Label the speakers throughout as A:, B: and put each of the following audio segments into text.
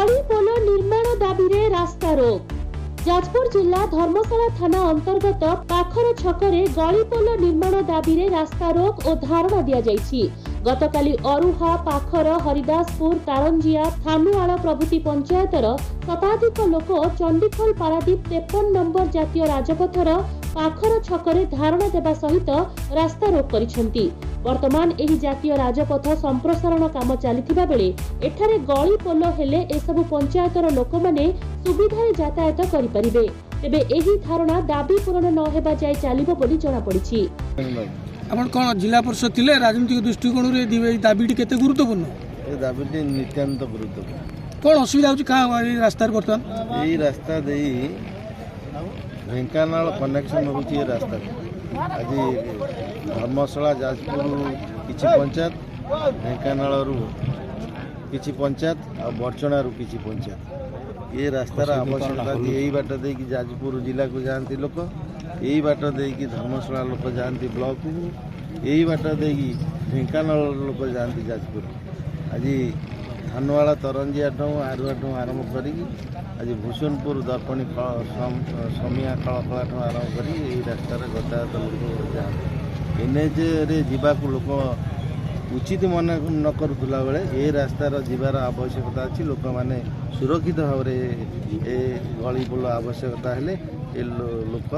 A: गली पोल निर्माण दाबी रे रास्ता रोक। जाजपुर जिला धर्मशाला थाना अंतर्गत पाखर छकरे गली पोल निर्माण दाबी रे रास्ता रोक और धारणा दिया जायछि। गतकाली अरुहा पाखर हरिदासपुर तारंजिया थानुआल प्रभृति पंचायतर शताधिक लोक चंडीखोल पारादीप 53 नंबर जातीय राजपथर पाखर छकरे धारणा देवा सहित रास्ता रोक करिसेंती। वर्तमान एही जातीय राजपथ संप्रसारण काम चलिथिबा बेले एठारे गली पोल हेले एसबु पंचायतर लोक माने सुविधारे यातायात करि परिबे। तेबे एही धारणा दाबी पूरण न हेबा जाय चलिबो बोली जणा पड़िछि।
B: आपण कोन जिला परिषद थिले राजनीतिक दृष्टिकोण रे दाबीटी केते गुरुत्वपूर्ण?
C: ए दाबीटी नित्यांत गुरुत्वपूर्ण।
B: कोन असुविधा होछि का रास्ता वर्तमान?
C: एही रास्ता देई ढेंकानाल कनेक्शन होछि। ए रास्ता आज धर्मशाला जाजपुर किछि पंचायत, ढेंकानाल किछि पंचायत और बरचणा किछि पंचायत ये रास्तार आवश्यकता। यही बाट देकी जाजपुर जिला को जाती लोक, यही बाट देकी धर्मशाला लोक जाती ब्लॉक को, यही बाट देकी ढेंकानाल लोक जाती जाजपुर। आज धानवाड़ा तरंजिया आरुआ आरंभ करी आज भूषणपुर दर्पणी समिया खड़खड़ा आरंभ करी रास्तार गतायात लोक जाते। एनएच रे जीवाकू लोक उचित मन न करुला बेले ये रास्तार जीवार आवश्यकता अच्छी। लोक मैंने सुरक्षित भाव ए गली पोल आवश्यकता हेले ए लोक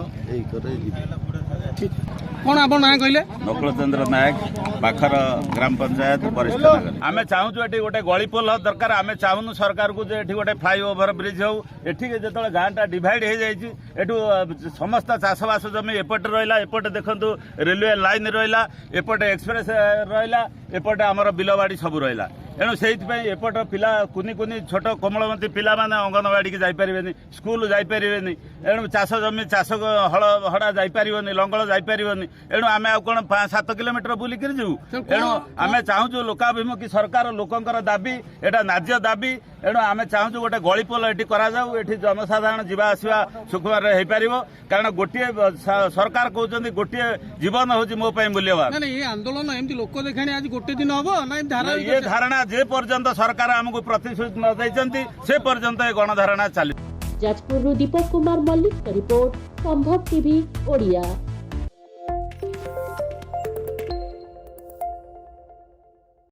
B: कौन आप ना कहले?
D: नकुलचंद्र नायक पाखर ग्राम पंचायत वरिष्ठ नगर। आमे चाहूँ एटी गोटे गली पोल दरकार। आमे चाहूँ सरकार को जे एटी गोटे फ्लाईओवर ब्रिज हो। एठी जो गाँटा डिवाइड हो जाइए एठू समस्त चाषबास जमी एपटे रहा, एपटे देखु रेलवे लाइन रहा, एपटे एक्सप्रेस रहा, एपटे आमर बिलबाड़ी सब रहा। एणु से एपट पिला कुनी कुनी छोट कोमलमती पिला माने अंगनवाड़ी की जापरेनि, स्कूल जापरेनि। एणु चाष जमी चाष हल हड़ा जापरनि, लंगल जापरनि। एणु आमे आ कोन 5-7 किलोमीटर बुलिक जीवु। एणु आमे चाहूँ लोकाभिमुखी सरकार लोकंकर दाबी एटा नाज्य दाबी। एणु आमे चाहूँ गोटे गली पोल एटी करा जाऊ, एटी जनसाधारण जीवा आसवा सुखमय हो पारिबो। कारण गोटे सरकार कहउछन्ती गोटे जीवन होची मो पई मूल्यवान।
B: ना ये आंदोलन एमती लोक देखाणी आज गोटे दिन हबो ना
D: ये धारणा जे पर्यंत सरकार हमको प्रतिश्रुति न दैछन्ती से पर्यंत ए गणधारणा चली।
A: जाजपुर दीपक कुमार मल्लिक रिपोर्ट संभव टीवी ओडिया।